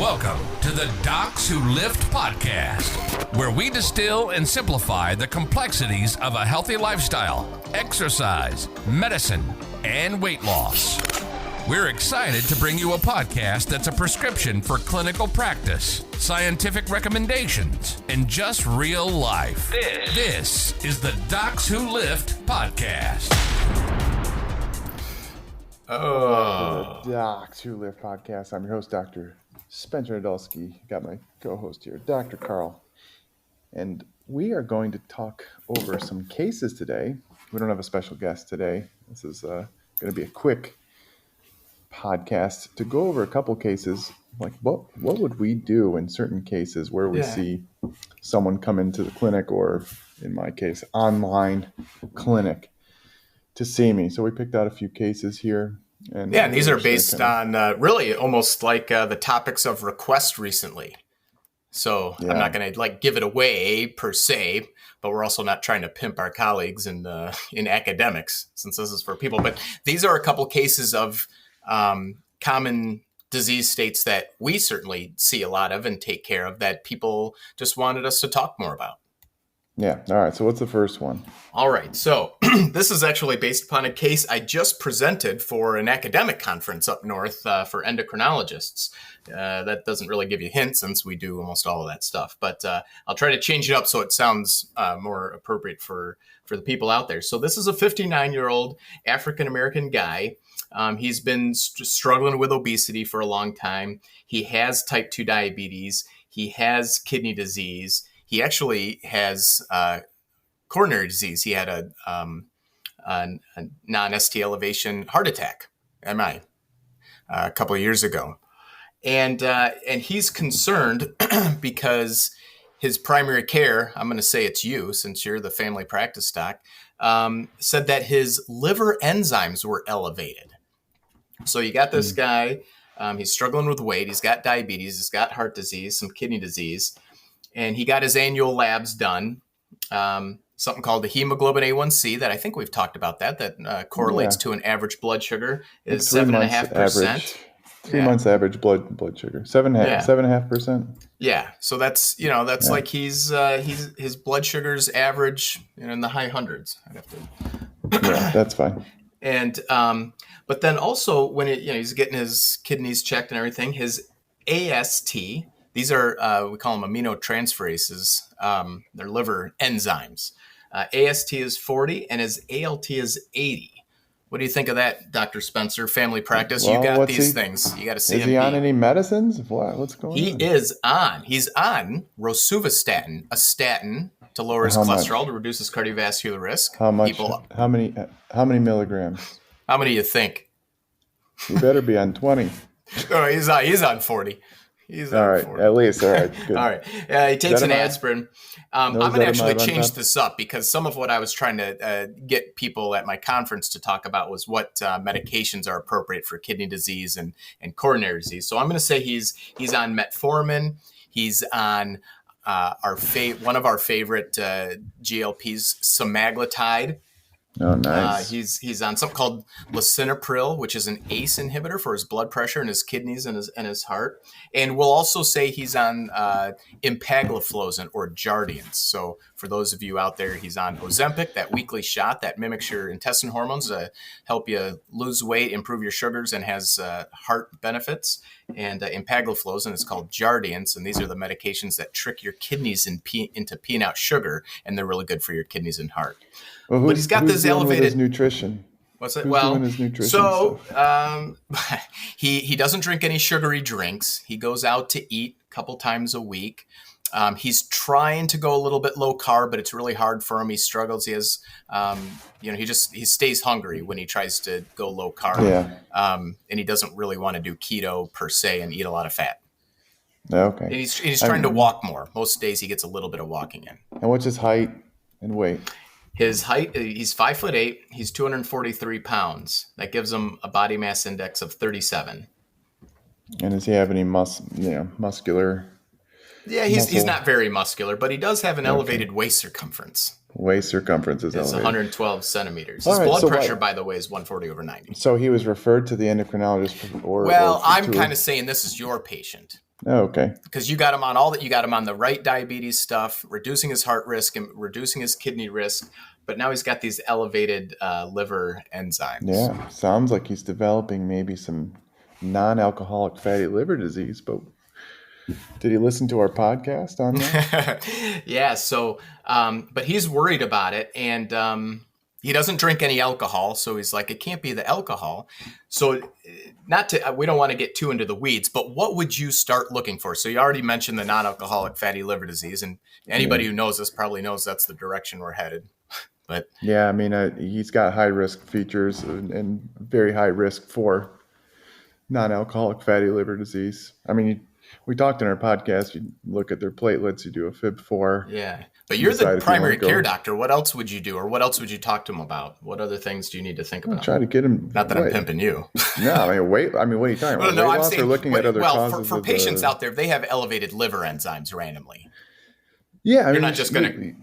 Welcome to the Docs Who Lift podcast, where we distill and simplify the complexities of a healthy lifestyle, exercise, medicine, and weight loss. We're excited to bring you a podcast that's a prescription for clinical practice, scientific recommendations, and just real life. This is the Docs Who Lift podcast. The Docs Who Lift podcast. I'm your host, Dr. Spencer Nadolsky. Got my co-host here, Dr. Karl. And we are going to talk over some cases today. We don't have a special guest today. This is going to be a quick podcast to go over a couple cases. Like what would we do in certain cases where we see someone come into the clinic, or in my case, online clinic to see me. So we picked out a few cases here. And these are based on really almost like the topics of request recently. So I'm not going to give it away per se, but we're also not trying to pimp our colleagues in academics, since this is for people. But these are a couple cases of common disease states that we certainly see a lot of and take care of, that people just wanted us to talk more about. Yeah. All right. So what's the first one? All right. So this is actually based upon a case I just presented for an academic conference up north for endocrinologists. That doesn't really give you hints, since we do almost all of that stuff. But I'll try to change it up so it sounds more appropriate for the people out there. So this is a 59-year-old African-American guy. He's been struggling with obesity for a long time. He has type 2 diabetes. He has kidney disease. He actually has coronary disease. He had a non-ST elevation heart attack, MI, a couple of years ago. And he's concerned because his primary care, I'm going to say it's you, since you're the family practice doc, said that his liver enzymes were elevated. So you got this guy, he's struggling with weight, he's got diabetes, he's got heart disease, some kidney disease, and he got his annual labs done, something called the hemoglobin A1C that I think we've talked about that correlates to an average blood sugar is 7.5%. 3 months average blood sugar, 7.5%. Yeah. So that's, like his blood sugars average in the high hundreds. I'd have to. Yeah, that's fine. And, but then also when he's getting his kidneys checked and everything, his AST, these are, we call them aminotransferases. They're liver enzymes. AST is 40 and his ALT is 80. What do you think of that, Dr. Spencer? Family practice, you got these things. You got to see him. Is he on any medicines? What's going on? He's on rosuvastatin, a statin to lower his cholesterol, to reduce his cardiovascular risk. How much? How many milligrams? How many do you think? He better be on 20. Oh, he's on 40. He's all right, 40. At least. All right, good. All right. He takes an aspirin. I'm going to actually change this up, because some of what I was trying to get people at my conference to talk about was what medications are appropriate for kidney disease and coronary disease. So I'm going to say he's on metformin. He's on one of our favorite GLPs, semaglutide. Oh, nice. He's on something called lisinopril, which is an ACE inhibitor for his blood pressure and his kidneys and his heart. And we'll also say he's on empagliflozin or Jardiance. So for those of you out there, he's on Ozempic, that weekly shot that mimics your intestine hormones to help you lose weight, improve your sugars, and has heart benefits. And empagliflozin is called Jardiance, and these are the medications that trick your kidneys into peeing out sugar, and they're really good for your kidneys and heart. Well, but he's got this elevated his nutrition. What's it? Who's doing his nutrition so he doesn't drink any sugary drinks. He goes out to eat a couple times a week. He's trying to go a little bit low carb, but it's really hard for him. He struggles. He has, he stays hungry when he tries to go low carb. Yeah. And he doesn't really want to do keto per se and eat a lot of fat. Okay. And he's trying to walk more. Most days he gets a little bit of walking in. And what's his height and weight? His height, he's 5'8". He's 243 pounds. That gives him a body mass index of 37. And does he have any muscular? Yeah, he's not very muscular, but he does have an elevated waist circumference. Waist circumference is elevated. 112 centimeters. His blood pressure, by the way, is 140/90. So he was referred to the endocrinologist, I'm kind of saying this is your patient. Oh, okay. Because you got him on the right diabetes stuff, reducing his heart risk and reducing his kidney risk. But now he's got these elevated liver enzymes. Yeah, sounds like he's developing maybe some non-alcoholic fatty liver disease, but did he listen to our podcast on that? Yeah. So, but he's worried about it, and he doesn't drink any alcohol. So he's like, it can't be the alcohol. So, we don't want to get too into the weeds, but what would you start looking for? So you already mentioned the non-alcoholic fatty liver disease, and anybody who knows this probably knows that's the direction we're headed. But yeah, I mean, he's got high risk features and very high risk for non-alcoholic fatty liver disease. I mean, we talked in our podcast, you look at their platelets, you do a FIB4. Yeah. But you're the primary care doctor. What else would you do? Or what else would you talk to him about? What other things do you need to think about? Try to get him. Not that I'm pimping you. No, I mean, what are you talking about? No, I'm saying, looking at other causes for patients out there, they have elevated liver enzymes randomly. Yeah. You're not just going to.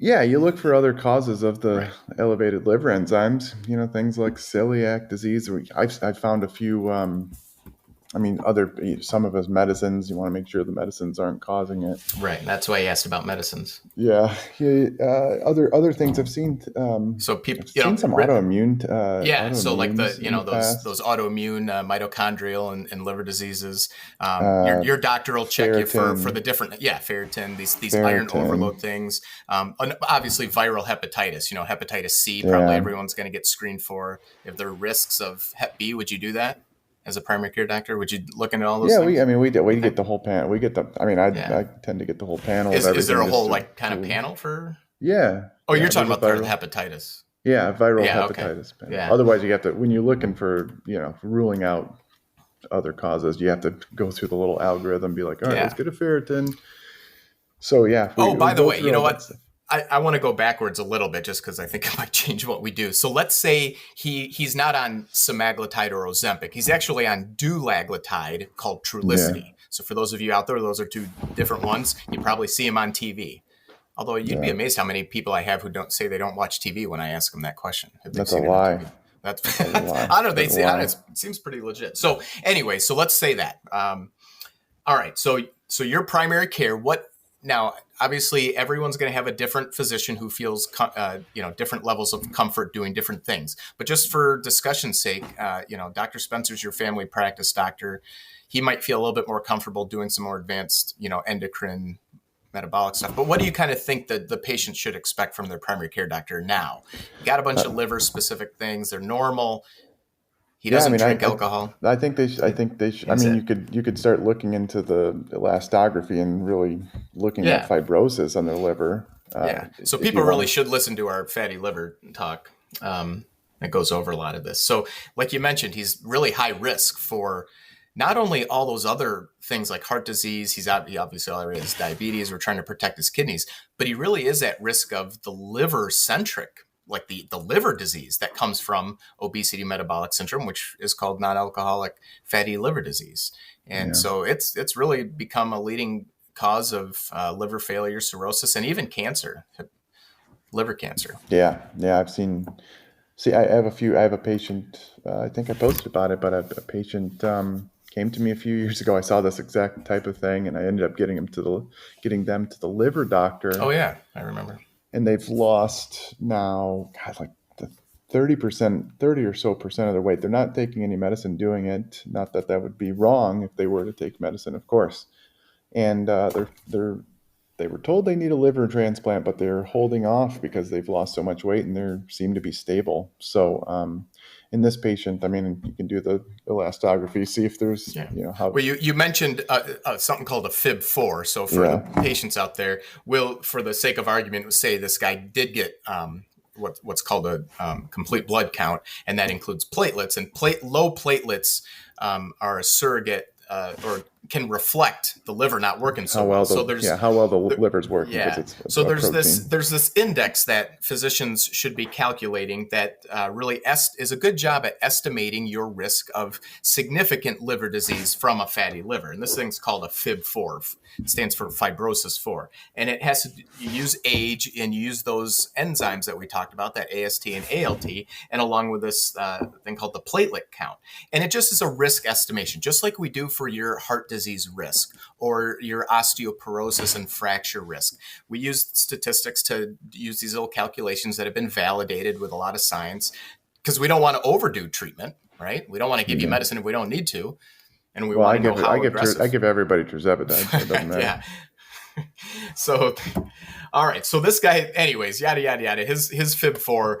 Yeah, you look for other causes of the elevated liver enzymes, things like celiac disease. I've found a few, some of his medicines, you want to make sure the medicines aren't causing it. Right. That's why I asked about medicines. Yeah. Other things I've seen. So people, seen some autoimmune. So like those autoimmune mitochondrial and liver diseases. Your doctor will check you for the different, ferritin, these iron overload things. And obviously viral hepatitis, hepatitis C, probably everyone's going to get screened for. If there are risks of Hep B, would you do that? As a primary care doctor, would you look into all those things? We get the whole panel. I tend to get the whole panel. Is there a whole panel for? Yeah. Oh, you're talking about the hepatitis. Yeah, viral hepatitis panel. Yeah. Otherwise, you have to, when you're looking for, ruling out other causes, you have to go through the little algorithm, be like, all right, let's get a ferritin. So yeah. By the way, you know what? I want to go backwards a little bit just because I think it might change what we do. So let's say he's not on semaglutide or Ozempic. He's actually on dulaglutide called Trulicity. Yeah. So for those of you out there, those are two different ones. You probably see him on TV. Although you'd be amazed how many people I have who don't say they don't watch TV when I ask them that question. That's a lie. That's a lie. I don't know. It seems pretty legit. So anyway, so let's say that. All right. So your primary care, now, obviously, everyone's going to have a different physician who feels, different levels of comfort doing different things. But just for discussion's sake, Dr. Spencer's your family practice doctor. He might feel a little bit more comfortable doing some more advanced, endocrine, metabolic stuff. But what do you kind of think that the patient should expect from their primary care doctor now? You got a bunch of liver-specific things. They're normal. He doesn't drink alcohol. I think they should. I mean, you could start looking into the elastography and really looking at fibrosis on their liver. So people really should listen to our fatty liver talk. That goes over a lot of this. So like you mentioned, he's really high risk for not only all those other things like heart disease. He obviously already has diabetes. We're trying to protect his kidneys, but he really is at risk of the liver-centric, like the liver disease that comes from obesity metabolic syndrome, which is called non-alcoholic fatty liver disease. And so it's really become a leading cause of liver failure, cirrhosis, and even cancer, liver cancer. Yeah. I've seen, I have a patient, I think I posted about it, but a patient came to me a few years ago. I saw this exact type of thing and I ended up getting them to the liver doctor. Oh yeah. I remember. And they've lost now, like the 30 or so percent of their weight. They're not taking any medicine doing it. Not that would be wrong if they were to take medicine, of course. And they were told they need a liver transplant, but they're holding off because they've lost so much weight and they seem to be stable. So in this patient, I mean, you can do the elastography, see if there's, how. Well, you mentioned something called a FIB4. So for the patients out there, for the sake of argument, say this guy did get what's called a complete blood count, and that includes platelets. And low platelets are a surrogate or can reflect the liver not working so well. How well the liver's working. Yeah. So there's this index that physicians should be calculating that really is a good job at estimating your risk of significant liver disease from a fatty liver. And this thing's called a FIB4. It stands for fibrosis 4. And it has you use age and you use those enzymes that we talked about, that AST and ALT, and along with this thing called the platelet count. And it just is a risk estimation, just like we do for your heart disease risk or your osteoporosis and fracture risk. We use statistics to use these little calculations that have been validated with a lot of science because we don't want to overdo treatment, right? We don't want to give you medicine if we don't need to. And we want to know how aggressive. I give everybody tirzepatide, so it doesn't matter. Yeah. So, all right. So this guy, anyways, yada, yada, yada. His FIB4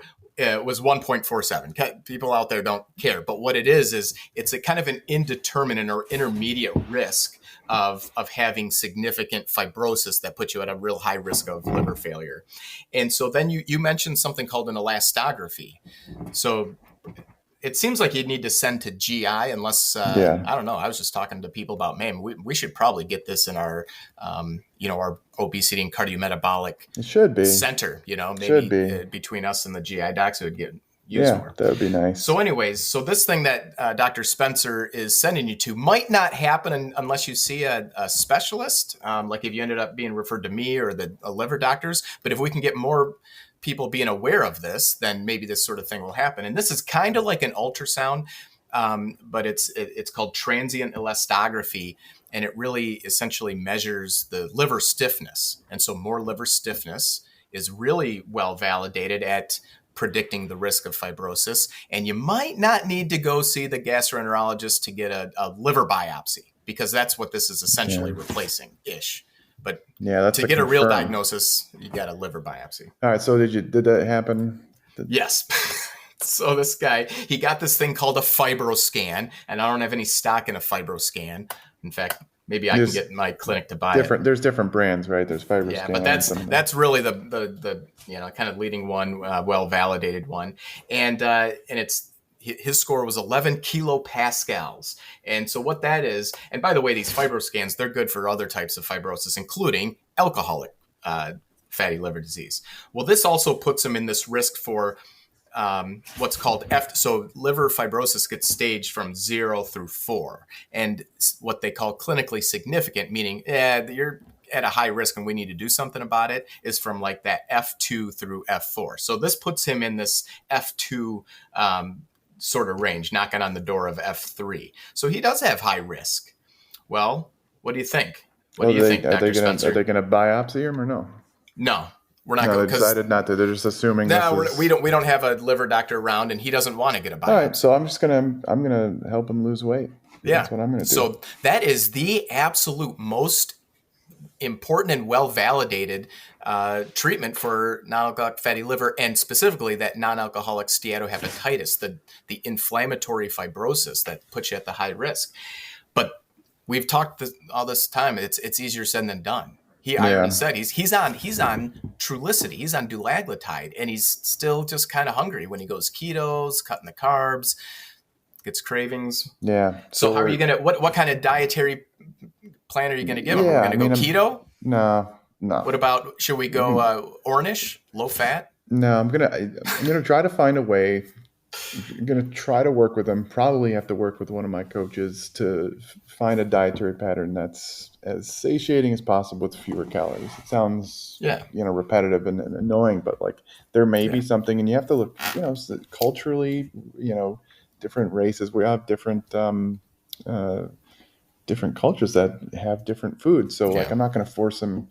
was 1.47. People out there don't care. But what it is it's a kind of an indeterminate or intermediate risk of having significant fibrosis that puts you at a real high risk of liver failure. And so then you mentioned something called an elastography. So it seems like you'd need to send to GI unless, I don't know. I was just talking to people about, man, we should probably get this in our, our obesity and cardiometabolic center, maybe between us and the GI docs, it would get used more. That would be nice. So anyways, this thing that Dr. Spencer is sending you to might not happen unless you see a specialist, like if you ended up being referred to me or the liver doctors. But if we can get more people being aware of this, then maybe this sort of thing will happen. And this is kind of like an ultrasound, but it's called transient elastography. And it really essentially measures the liver stiffness. And so more liver stiffness is really well validated at predicting the risk of fibrosis. And you might not need to go see the gastroenterologist to get a liver biopsy, because that's what this is essentially replacing-ish. But to get a real diagnosis, you got a liver biopsy. All right. So did that happen? Yes. So this guy, he got this thing called a fibroscan, and I don't have any stock in a fibroscan. In fact, maybe I can get my clinic to buy it. There's different brands, right? There's fibroscan. Yeah, but that's really the kind of leading one, well validated one, and it's. His score was 11 kilopascals. And so what that is, and by the way, these fibroscans, they're good for other types of fibrosis, including alcoholic fatty liver disease. Well, this also puts him in this risk for what's called so liver fibrosis gets staged from 0 through 4. And what they call clinically significant, meaning you're at a high risk and we need to do something about it, is from like that F2 through F4. So this puts him in this F2 sort of range, knocking on the door of F3. So he does have high risk. Well, what do you think? What do you think, Dr. Spencer? Are they going to biopsy him or no? No, we're not. They decided not to. They're just assuming. No, we don't have a liver doctor around, and he doesn't want to get a biopsy. All right, so I'm gonna help him lose weight. Yeah, that's what I'm gonna do. So that is the absolute most important and well validated treatment for non-alcoholic fatty liver, and specifically that non-alcoholic steatohepatitis, the inflammatory fibrosis that puts you at the high risk. But we've talked all this time. It's easier said than done. I already said he's on Trulicity, he's on dulaglutide, and he's still just kind of hungry when he goes ketos, cutting the carbs, gets cravings. Yeah. So how are you gonna? What kind of dietary plan are you going to give him? We're going to go keto? No. What about, should we go Ornish, low fat? No, I'm gonna try to find a way. I'm gonna try to work with him. Probably have to work with one of my coaches to find a dietary pattern that's as satiating as possible with fewer calories. It sounds repetitive and annoying, but like there may be something, and you have to look, culturally, different races. We have different cultures that have different foods. So I'm not going to force him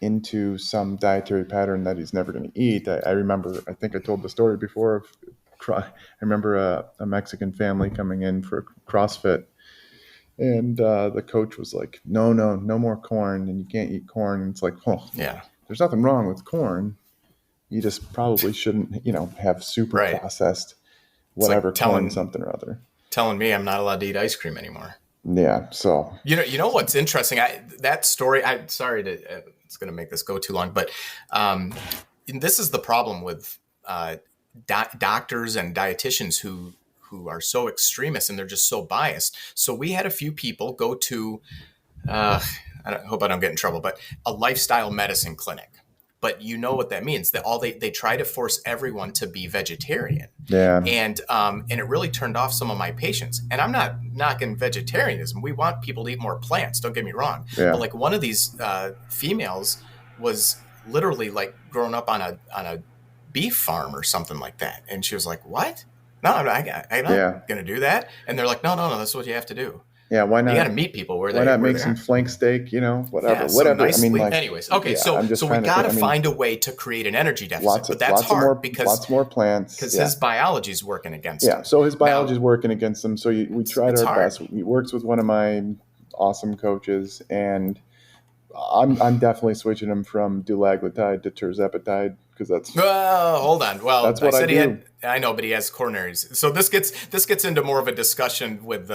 into some dietary pattern that he's never going to eat. I remember, I think I told the story before I remember a Mexican family coming in for CrossFit, and the coach was like, no more corn, and you can't eat corn. And it's like, there's nothing wrong with corn. You just probably shouldn't, have super processed whatever like corn something or other. Telling me I'm not allowed to eat ice cream anymore. Yeah. So you know what's interesting? That story. I'm sorry to. It's going to make this go too long, but this is the problem with doctors and dietitians who are so extremist and they're just so biased. So we had a few people go to. I hope I don't get in trouble, but a lifestyle medicine clinic. But you know what that means, that they try to force everyone to be vegetarian. Yeah. And it really turned off some of my patients. And I'm not knocking vegetarianism. We want people to eat more plants. Don't get me wrong. Yeah. But like one of these females was literally like growing up on a beef farm or something like that. And she was like, what? No, I'm not going to do that. And they're like, no, that's what you have to do. Yeah, why not? You got to meet people where why they not where make they some are. flank steak? Whatever. Yeah, Whatever. nice, I mean, anyways, okay, yeah, so I'm just we got to I mean, find a way to create an energy deficit, but that's lots of hard because lots more plants. his biology is working against Yeah, him. so his biology is Now, working against him. So we tried it's our hard. best. He works with one of my awesome coaches, and I'm definitely switching him from dulaglutide to tirzepatide because that's Hold on. Well, that's what I said he do. had. I know, but he has coronaries. So this gets into more of a discussion with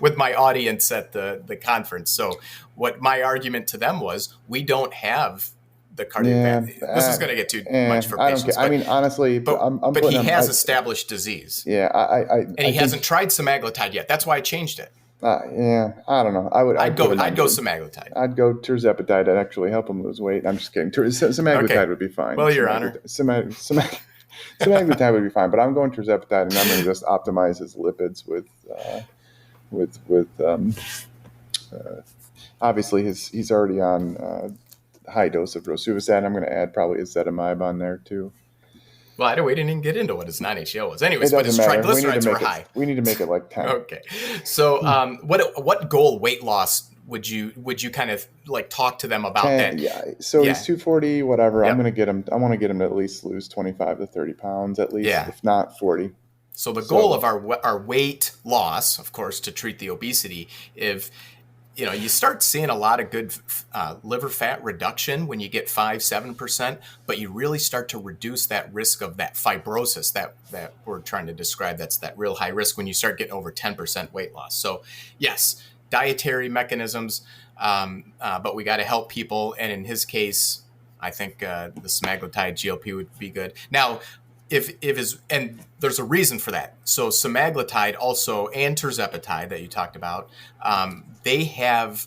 with my audience at the conference. So what my argument to them was, we don't have the cardiovascular. This is going to get too much for I don't patients. care. I mean, honestly, I'm but putting he him. has established disease. Yeah, and he hasn't tried semaglutide yet. That's why I changed it. Yeah, I don't know. I'd go semaglutide. I'd go tirzepatide to actually help him lose weight. I'm just kidding. Semaglutide would be fine. Well, Your Honor. Semaglutide would be fine, but I'm going tirzepatide, and I'm going to just optimize his lipids with obviously he's already on high dose of rosuvastatin. I'm going to add probably ezetimibe on there too. Well, we didn't even get into what his non-HDL was. Anyways, but his triglycerides were high. We need to make it like 10. Okay. So what goal weight loss would you kind of like talk to them about 10, that? Yeah. So he's 240, whatever. Yep. I want to get him to at least lose 25 to 30 pounds at least, if not 40. So the goal of our weight loss, of course, to treat the obesity, if you start seeing a lot of good liver fat reduction when you get 5-7%, but you really start to reduce that risk of that fibrosis that we're trying to describe. That's that real high risk when you start getting over 10% weight loss. So yes, dietary mechanisms, but we got to help people. And in his case, I think the semaglutide GLP would be good. Now, and there's a reason for that. So semaglutide also and tirzepatide that you talked about, they have,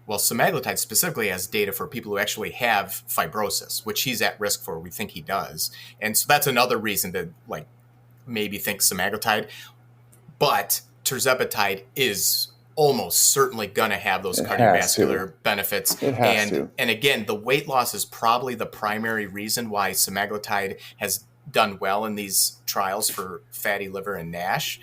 semaglutide specifically has data for people who actually have fibrosis, which he's at risk for. We think he does. And so that's another reason to maybe think semaglutide. But tirzepatide is almost certainly going to have those cardiovascular benefits. And again, the weight loss is probably the primary reason why semaglutide has done well in these trials for fatty liver and NASH.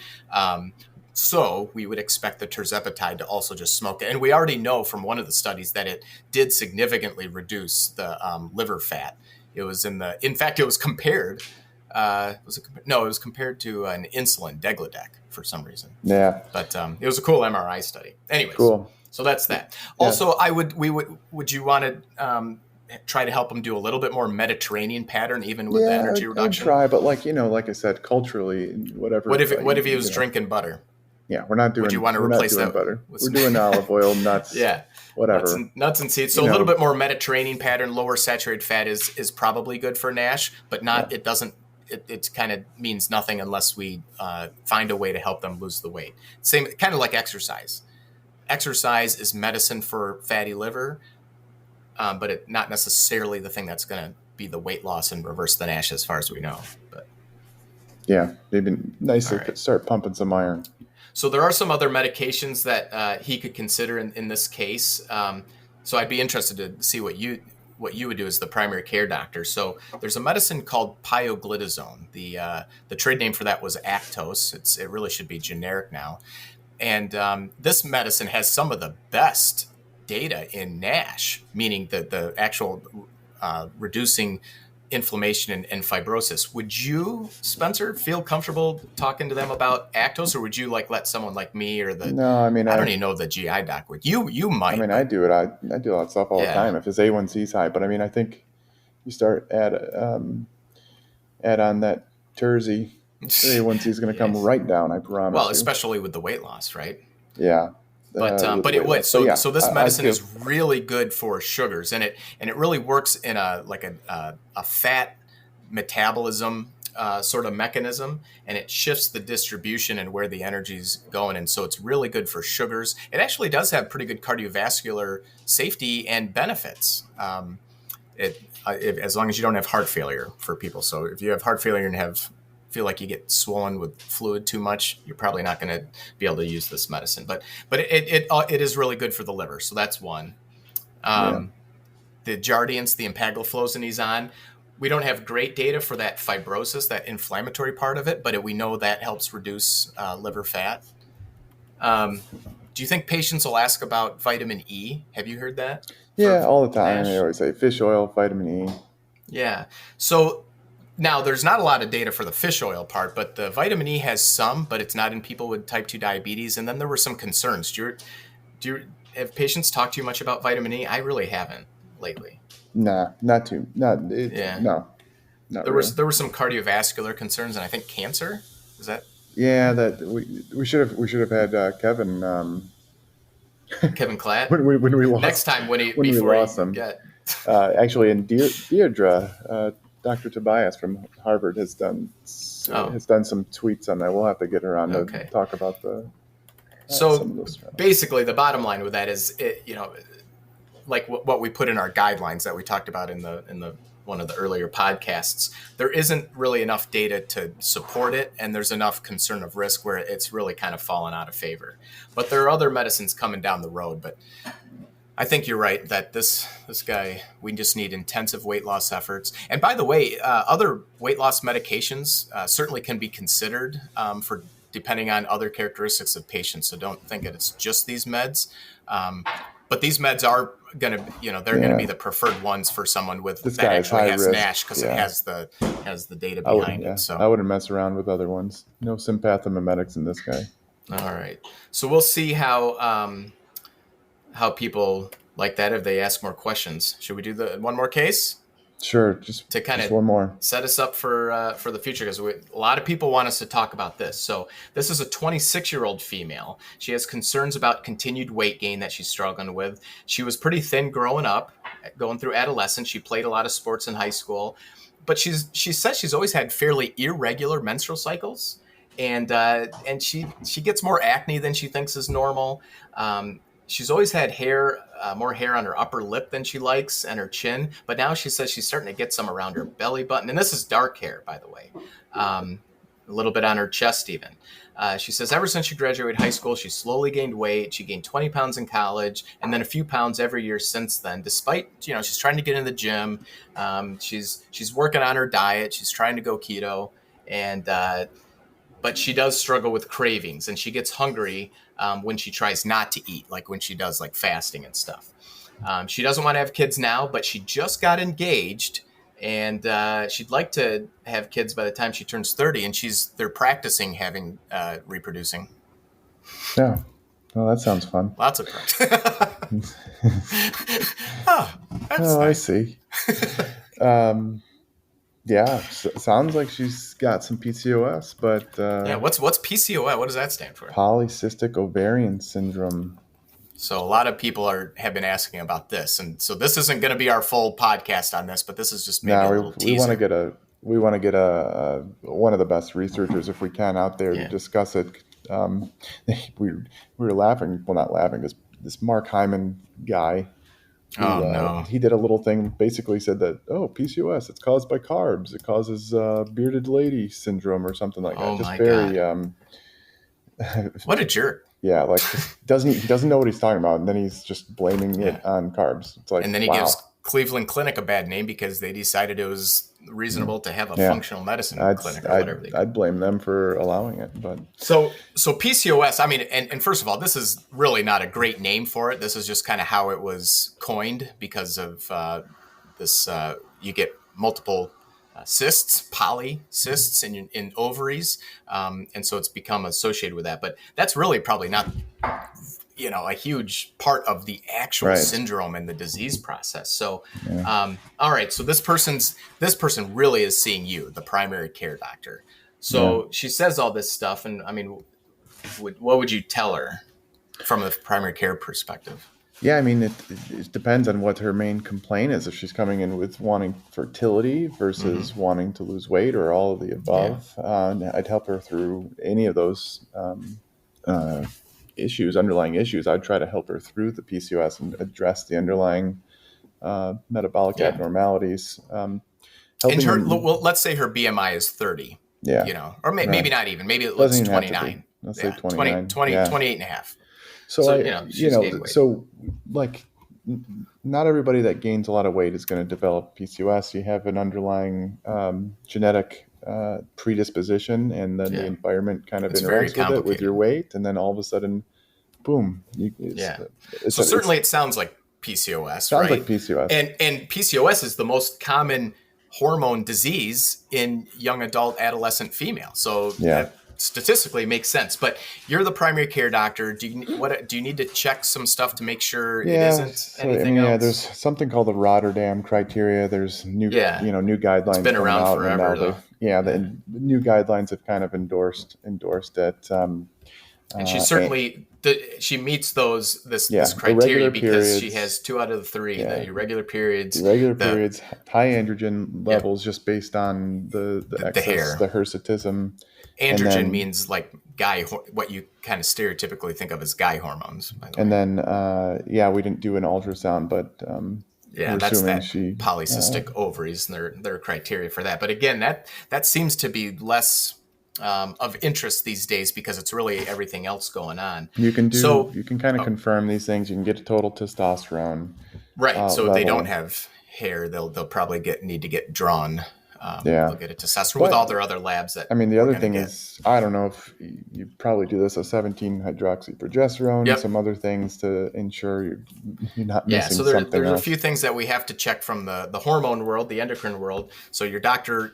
So we would expect the tirzepatide to also just smoke it. And we already know from one of the studies that it did significantly reduce the liver fat. It was in fact, it was compared. It was compared to an insulin, Degludec, for some reason. Yeah. But it was a cool MRI study. Anyways, cool. So that's that. Yeah. Also, would you want to try to help him do a little bit more Mediterranean pattern, even with the energy reduction? I'd try, but like I said, culturally, whatever. What if he was drinking butter? Yeah, we're not doing. Would you want to replace that butter? We're doing olive oil, nuts. Yeah, whatever. Nuts and seeds. So a little bit more Mediterranean pattern, lower saturated fat is probably good for NASH, but not. Yeah. It doesn't. It kind of means nothing unless we find a way to help them lose the weight. Same kind of like exercise. Exercise is medicine for fatty liver, but it's not necessarily the thing that's going to be the weight loss and reverse the NASH, as far as we know. But yeah, maybe nice to start pumping some iron. So there are some other medications that he could consider in this case. So I'd be interested to see what you would do as the primary care doctor. So there's a medicine called pioglitazone. The trade name for that was Actos. It really should be generic now. And this medicine has some of the best data in NASH, meaning the actual reducing inflammation and fibrosis. Would you, Spencer, feel comfortable talking to them about Actos, or would you let someone like me or No, I mean, I don't even know the GI doc would. You might. I mean, I do it. I do a lot of stuff all the time. If his A1C is high, but I mean, I think you start add on that Terzi, A1C is going to come right down. I promise. Well, especially with the weight loss, right? Yeah. But it would. So this medicine is really good for sugars, and it really works in a fat metabolism sort of mechanism, and it shifts the distribution and where the energy's going, and so it's really good for sugars. It actually does have pretty good cardiovascular safety and benefits. As long as you don't have heart failure for people. So if you have heart failure and feel like you get swollen with fluid too much, you're probably not going to be able to use this medicine. But it is really good for the liver. So that's one. The Jardiance, the empagliflozin he's on, we don't have great data for that fibrosis, that inflammatory part of it, but we know that helps reduce liver fat. Do you think patients will ask about vitamin E? Have you heard that? Yeah, all the time. NASH? They always say fish oil, vitamin E. Yeah. So now there's not a lot of data for the fish oil part, but the vitamin E has some, but it's not in people with type 2 diabetes. And then there were some concerns. Have patients talked to you much about vitamin E? I really haven't lately. Nah, not too. Not it, Yeah. No, not There really. were some cardiovascular concerns, and I think cancer. Is that Yeah, that we should have had Kevin Kevin Klatt? when we lost Next time we lost him. Actually, in Deirdre, Dr. Tobias from Harvard has done some tweets on that. We'll have to get her on to talk about some of those trials. Basically, the bottom line with that is, like what we put in our guidelines that we talked about in the one of the earlier podcasts, there isn't really enough data to support it, and there's enough concern of risk where it's really kind of fallen out of favor. But there are other medicines coming down the road. But I think you're right that this guy, we just need intensive weight loss efforts. And by the way, other weight loss medications certainly can be considered for depending on other characteristics of patients. So don't think that it's just these meds. But these meds are going to, they're going to be the preferred ones for someone that actually has NASH because it has the data behind it. So I wouldn't mess around with other ones. No sympathomimetics in this guy. All right. So we'll see how people like that if they ask more questions. Should we do one more case? Sure, just one more. Set us up for the future because a lot of people want us to talk about this. So this is a 26-year-old female. She has concerns about continued weight gain that she's struggling with. She was pretty thin growing up, going through adolescence. She played a lot of sports in high school, but she says she's always had fairly irregular menstrual cycles, and she gets more acne than she thinks is normal. She's always had more hair on her upper lip than she likes and her chin. But now she says she's starting to get some around her belly button. And this is dark hair, by the way, a little bit on her chest even. She says ever since she graduated high school, she slowly gained weight. She gained 20 pounds in college and then a few pounds every year since then, despite, she's trying to get in the gym. She's working on her diet. She's trying to go keto. But she does struggle with cravings and she gets hungry when she tries not to eat, like when she does like fasting and stuff. She doesn't want to have kids now, but she just got engaged and she'd like to have kids by the time she turns 30 and they're practicing having reproducing. Yeah. Well, that sounds fun. Lots of practice. That's nice. I see. Yeah, sounds like she's got some PCOS, but what's PCOS? What does that stand for? Polycystic ovarian syndrome. So a lot of people have been asking about this, and so this isn't going to be our full podcast on this, but this is just maybe a little teaser. We want to get one of the best researchers if we can out there to discuss it. We were laughing, well, not laughing, because this Mark Hyman guy. He did a little thing, basically said that, PCOS, it's caused by carbs. It causes bearded lady syndrome or something like that. Just very what a jerk. Yeah, like he doesn't know what he's talking about, and then he's just blaming it on carbs. It's like, and then he gives Cleveland Clinic a bad name because they decided it was reasonable to have a functional medicine clinic or whatever they do. I'd blame them for allowing it. But so PCOS, I mean, and first of all, this is really not a great name for it. This is just kind of how it was coined because of this. You get multiple cysts, polycysts in ovaries, and so it's become associated with that. But that's really probably not a huge part of the actual syndrome and the disease process. So, all right. So this person really is seeing you, the primary care doctor. So she says all this stuff. And I mean, what would you tell her from a primary care perspective? Yeah, I mean, it depends on what her main complaint is. If she's coming in with wanting fertility versus wanting to lose weight or all of the above, I'd help her through any of those underlying issues. I'd try to help her through the PCOS and address the underlying metabolic abnormalities. Let's say her BMI is 30. Yeah. Or maybe not even. Maybe it's 29. Let's say 29. 28 and a half. So not everybody that gains a lot of weight is going to develop PCOS. You have an underlying genetic predisposition, and then the environment kind of interacts with it, with your weight, and then all of a sudden boom. So certainly it sounds like PCOS, sounds right? like PCOS. And PCOS is the most common hormone disease in young adult adolescent female. So that statistically makes sense. But you're the primary care doctor. Do you need to check some stuff to make sure it isn't anything else? There's something called the Rotterdam criteria. There's new guidelines. It's been around out, forever. The new guidelines have kind of endorsed it. And she certainly she meets this criteria because periods, she has 2 out of the 3, the irregular periods. Periods, high androgen levels just based on the excess, hair. the hirsutism. Androgen means like guy, what you kind of stereotypically think of as guy hormones. By the way. And then, we didn't do an ultrasound, but that's that polycystic ovaries and their criteria for that. But again, that seems to be less of interest these days because it's really everything else going on. You can kind of confirm these things. You can get a total testosterone. Right. So if they don't have hair, they'll probably need to get drawn. They'll get a testosterone with all their other labs. The other thing is, I don't know if you probably do this, a 17-hydroxyprogesterone and some other things to ensure you're not missing something else. There's a few things that we have to check from the hormone world, the endocrine world. So your doctor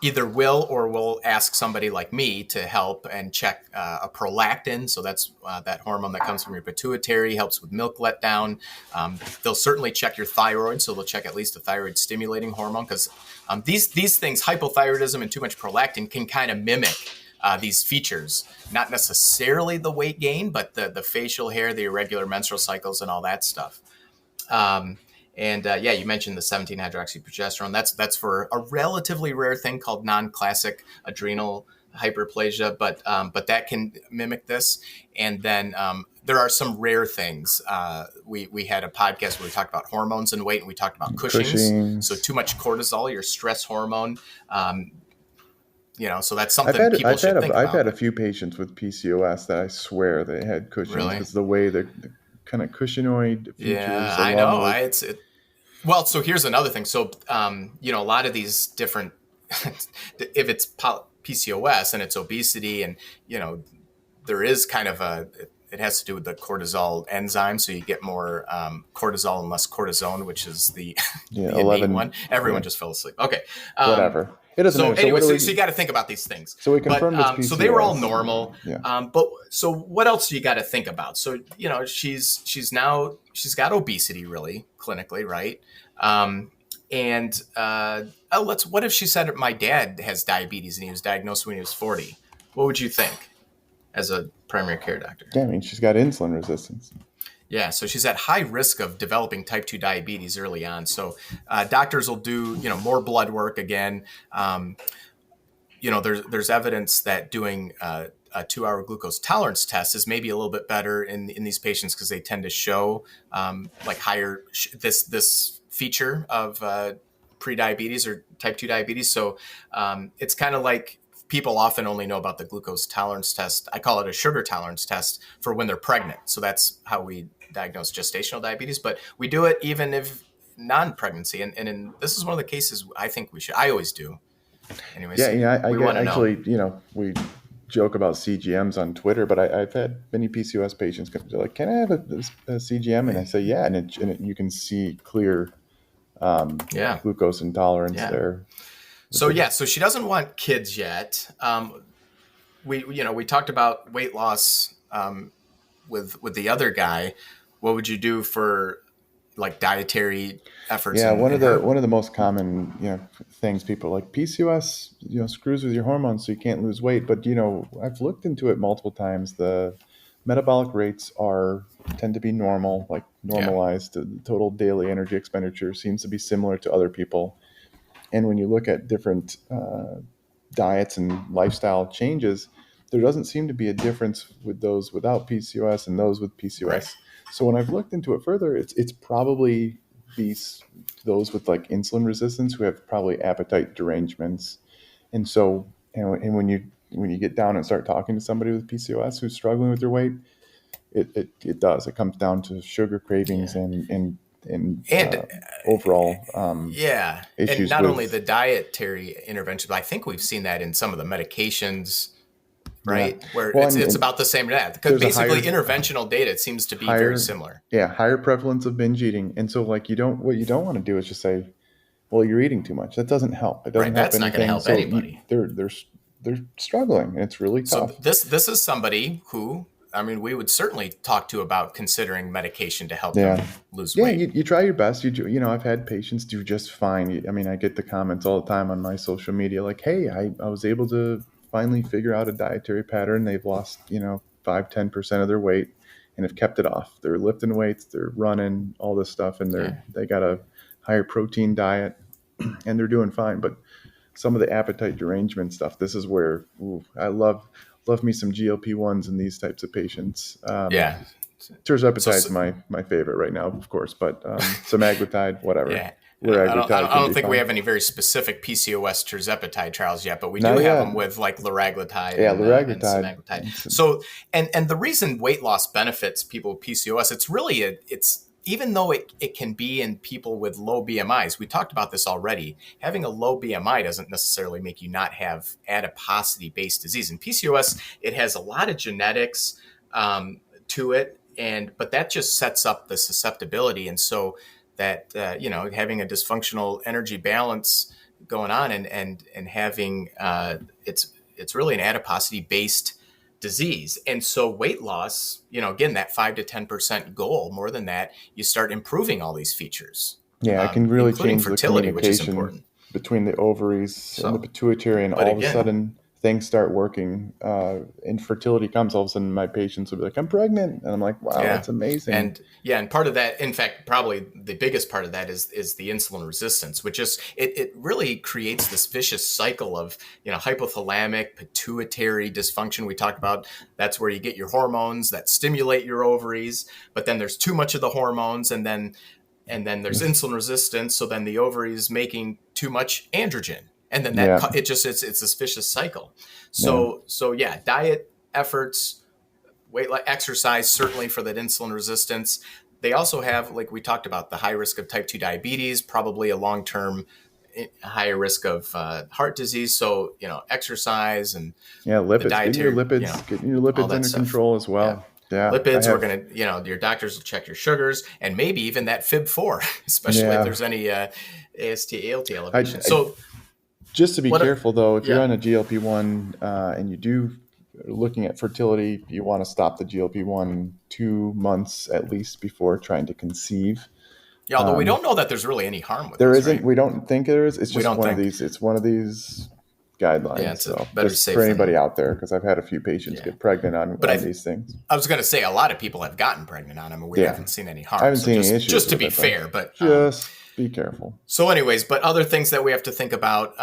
either will ask somebody like me to help and check a prolactin. So that's that hormone that comes from your pituitary, helps with milk letdown. They'll certainly check your thyroid. So they'll check at least a thyroid stimulating hormone because these things, hypothyroidism and too much prolactin, can kind of mimic these features. Not necessarily the weight gain, but the facial hair, the irregular menstrual cycles, and all that stuff. You mentioned the 17-hydroxyprogesterone. That's for a relatively rare thing called non-classic adrenal hyperplasia, but that can mimic this. And then there are some rare things. We had a podcast where we talked about hormones and weight, and we talked about Cushing's. So too much cortisol, your stress hormone. So that's something people should think about. I've had a few patients with PCOS that I swewer they had Cushing's because the way the kind of Cushingoid features. Yeah, I know. Well, so here's another thing. So, a lot of these different, if it's PCOS and it's obesity and, there is kind of it has to do with the cortisol enzyme. So you get more cortisol and less cortisone, which is the innate one. Everyone just fell asleep. Okay. Whatever. It doesn't matter. Anyway, so you got to think about these things. So we confirmed it's PCOS. So they were all normal. Yeah. But so what else do you got to think about? So, she's got obesity really clinically, right? What if she said my dad has diabetes and he was diagnosed when he was 40? What would you think as a primary care doctor? Yeah, she's got insulin resistance. Yeah, so she's at high risk of developing type 2 diabetes early on. So doctors will do, more blood work again. There's evidence that doing a 2-hour glucose tolerance test is maybe a little bit better in these patients because they tend to show higher this feature of prediabetes or type 2 diabetes. So it's kind of like people often only know about the glucose tolerance test. I call it a sugar tolerance test for when they're pregnant. So that's how we diagnose gestational diabetes, but we do it even if non-pregnancy. And this is one of the cases I think I always do. Anyways, we joke about CGMs on Twitter, but I've had many PCOS patients come like, can I have a CGM? And I say, yeah. And you can see clear glucose intolerance there. So she doesn't want kids yet. We talked about weight loss with the other guy. What would you do for like dietary efforts? Yeah, one of the most common things people like PCOS screws with your hormones, so you can't lose weight. But I've looked into it multiple times. The metabolic rates tend to be normal, like normalized. The total daily energy expenditure seems to be similar to other people. And when you look at different diets and lifestyle changes, there doesn't seem to be a difference with those without PCOS and those with PCOS. Right. So when I've looked into it further, it's probably those with like insulin resistance who have probably appetite derangements. And so, and when you get down and start talking to somebody with PCOS who's struggling with their weight, it comes down to sugar cravings and overall issues. And not only the dietary intervention, but I think we've seen that in some of the medications right? Yeah. Where Well, it's about the same data. Because basically interventional data, it seems to be very similar. Yeah, higher prevalence of binge eating. And so like what you don't want to do is just say, well, you're eating too much. That doesn't help. It doesn't help That's not going to anything. help So anybody. they're struggling, and it's really So tough. this is somebody who, I mean, we would certainly talk to about considering medication to help them lose weight. You try your best. I've had patients do just fine. I mean, I get the comments all the time on my social media like, hey, I was able to finally figure out a dietary pattern. They've lost, 5-10% of their weight and have kept it off. They're lifting weights, they're running, all this stuff, and they got a higher protein diet and they're doing fine. But some of the appetite derangement stuff, this is where I love me some GLP-1s in these types of patients. Tirzepatide is my favorite right now, of course, but semaglutide, whatever. Yeah. I don't think we have any very specific PCOS tirzepatide trials yet, but we do have them with like liraglutide and semaglutide. So, and the reason weight loss benefits people with PCOS, it's really it's even though it can be in people with low BMIs, we talked about this already, having a low BMI doesn't necessarily make you not have adiposity-based disease. In PCOS, it has a lot of genetics to it, but that just sets up the susceptibility. And so that, having a dysfunctional energy balance going on and having, it's really an adiposity-based disease. And so weight loss, again, that 5 to 10% goal, more than that, you start improving all these features. Yeah, it can really change fertility, the which is important. Between the ovaries and the pituitary, and all of a sudden things start working. And fertility comes, all of a sudden my patients will be like, I'm pregnant. And I'm like, wow, that's amazing. And part of that, in fact, probably the biggest part of that is the insulin resistance, which is, it really creates this vicious cycle of, hypothalamic pituitary dysfunction. We talked about that's where you get your hormones that stimulate your ovaries, but then there's too much of the hormones, and then there's insulin resistance. So then the ovaries making too much androgen. And then it's this vicious cycle. So diet efforts, exercise, certainly for that insulin resistance. They also have, like we talked about, the high risk of type 2 diabetes, probably a long-term higher risk of heart disease. So, exercise and lipids, getting your lipids under control as well. Yeah. Lipids, we're going to, your doctors will check your sugars and maybe even that FIB4, especially if there's any AST, ALT elevation. Just to be careful, though, if you're on a GLP-1 and you do looking at fertility, you want to stop the GLP-1 2 months at least before trying to conceive. Yeah, although we don't know that there's really any harm with there this, isn't. Right? We don't think there is. It's just one of these. It's one of these guidelines. Yeah, it's better safe for anybody out there, because I've had a few patients get pregnant on these things. I was going to say a lot of people have gotten pregnant on them, and we haven't seen any harm. I haven't seen any issues. Just to be fair, but just be careful. So anyways, but other things that we have to think about,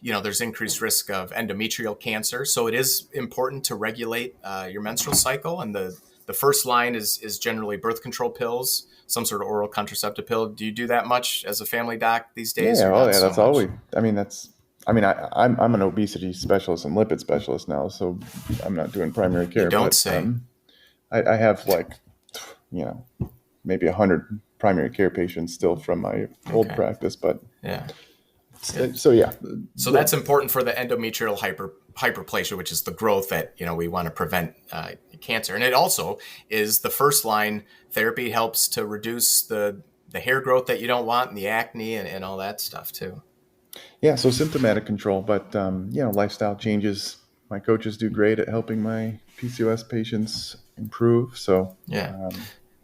there's increased risk of endometrial cancer. So it is important to regulate your menstrual cycle. And the first line is generally birth control pills, some sort of oral contraceptive pill. Do you do that much as a family doc these days? That's all I'm an obesity specialist and lipid specialist now, so I'm not doing primary care. I have maybe 100 primary care patients still from my old practice, but So that's important for the endometrial hyperplasia, which is the growth that we want to prevent cancer, and it also is the first line therapy. Helps to reduce the hair growth that you don't want and the acne and all that stuff too. Yeah, so symptomatic control, but lifestyle changes. My coaches do great at helping my PCOS patients improve. So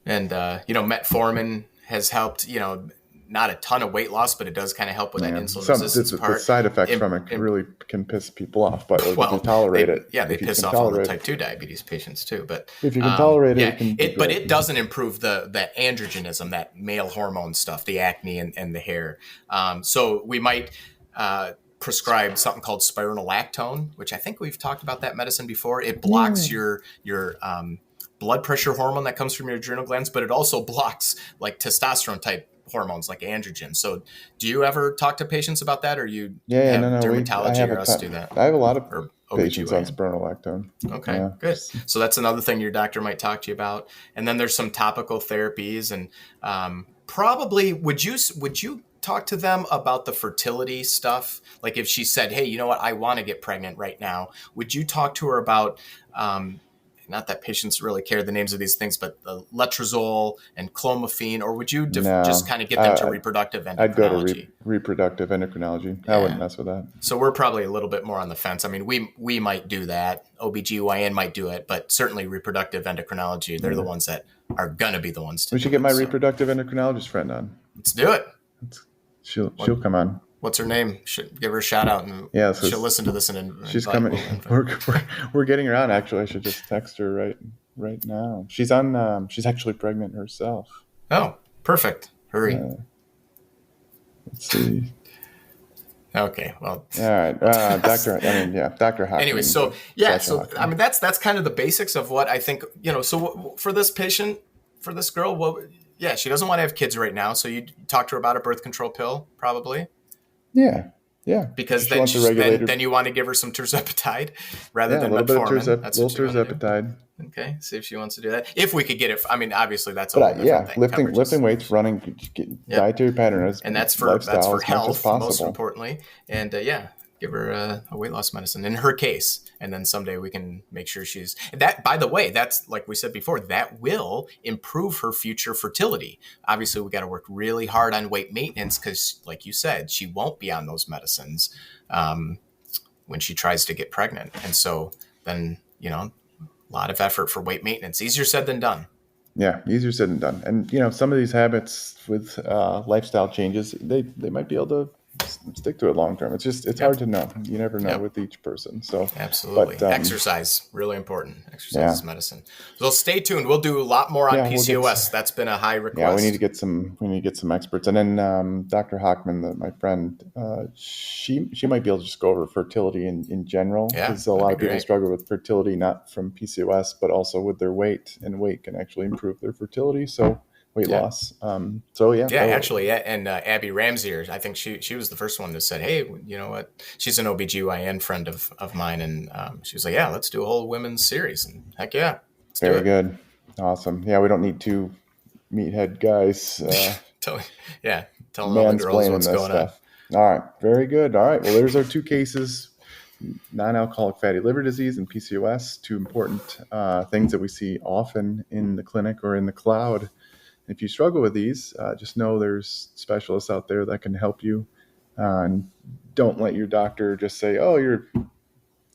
metformin has helped. Not a ton of weight loss, but it does kind of help with that insulin resistance part. The side effects from it really can piss people off, but if you tolerate it. Yeah, they piss off all the type 2 diabetes patients too. But if you can tolerate it, but it doesn't improve that androgenism, that male hormone stuff, the acne and the hair. So we might prescribe something called spironolactone, which I think we've talked about that medicine before. It blocks your blood pressure hormone that comes from your adrenal glands, but it also blocks like testosterone type hormones like androgen. So do you ever talk to patients about that, or you have dermatology or us do that? I have a lot of patients on spironolactone. Okay, good. So that's another thing your doctor might talk to you about. And then there's some topical therapies, and probably would you talk to them about the fertility stuff? Like if she said, hey, you know what, I want to get pregnant right now. Would you talk to her about, not that patients really care the names of these things, but the letrozole and clomiphene, or would you just kind of get them to reproductive endocrinology? I'd go to reproductive endocrinology. I wouldn't mess with that. So we're probably a little bit more on the fence. I mean, we might do that. OBGYN might do it, but certainly reproductive endocrinology, they're the ones that are going to be the ones to We should get my reproductive endocrinologist friend on. Let's do it. She'll come on. What's her name? Should give her a shout out, and she'll listen to this. And she's coming. We're getting her on. Actually, I should just text her right now. She's on. She's actually pregnant herself. Oh, perfect. Hurry. Let's see. Okay. Well. All right, Dr. Hockman. Anyway, so I mean that's kind of the basics of what I think. So for this patient, for this girl, she doesn't want to have kids right now. So you talk to her about a birth control pill, probably. Yeah. Because then you want to give her some tirzepatide rather than metformin. That's what tirzepatide. Okay, see if she wants to do that. If we could get it, I mean, obviously that's a thing. Lifting weights, running, dietary pattern, and that's for health, most importantly. And give her a weight loss medicine in her case, and then someday we can make sure she's that. By the way, that's like we said before, that will improve her future fertility. Obviously, we got to work really hard on weight maintenance because, like you said, she won't be on those medicines when she tries to get pregnant, and so then a lot of effort for weight maintenance. Easier said than done. Yeah, easier said than done. And some of these habits with lifestyle changes, they might be able to stick to it long term. It's hard to know. You never know with each person. So absolutely, exercise really important. Exercise is medicine. So stay tuned. We'll do a lot more on PCOS. That's been a high request. Yeah, we need to get some experts. And then Dr. Hockman, my friend, she might be able to just go over fertility in general. Because a lot of people struggle with fertility, not from PCOS, but also with their weight, and weight can actually improve their fertility. So weight loss. Actually, and Abby Ramsey, I think she was the first one that said, hey, you know what? She's an OBGYN friend of mine. And she was like, yeah, let's do a whole women's series. And heck yeah. Very good. Awesome. Yeah, we don't need two meathead guys. Telling all the girls what's going on. All right. Very good. All right. Well, there's our two cases. Non-alcoholic fatty liver disease and PCOS, two important things that we see often in the clinic or in the cloud. If you struggle with these, just know there's specialists out there that can help you. And don't let your doctor just say, oh, your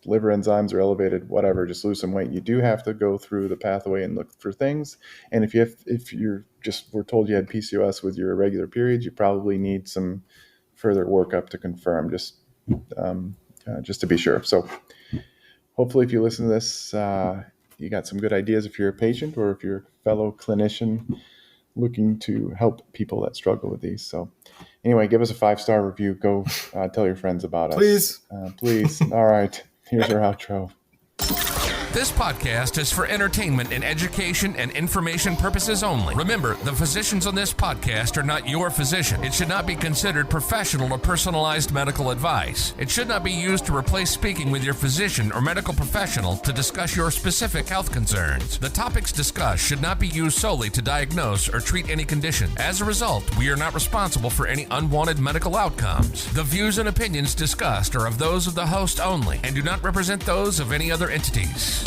liver enzymes are elevated, whatever, just lose some weight. You do have to go through the pathway and look for things. And if you're we're told you had PCOS with your irregular periods, you probably need some further workup to confirm, just to be sure. So hopefully if you listen to this, you got some good ideas if you're a patient or if you're a fellow clinician looking to help people that struggle with these. So anyway, give us a 5-star review. Go tell your friends about us. Please. All right. Here's our outro. This podcast is for entertainment and education and information purposes only. Remember, the physicians on this podcast are not your physician. It should not be considered professional or personalized medical advice. It should not be used to replace speaking with your physician or medical professional to discuss your specific health concerns. The topics discussed should not be used solely to diagnose or treat any condition. As a result, we are not responsible for any unwanted medical outcomes. The views and opinions discussed are of those of the host only and do not represent those of any other entities.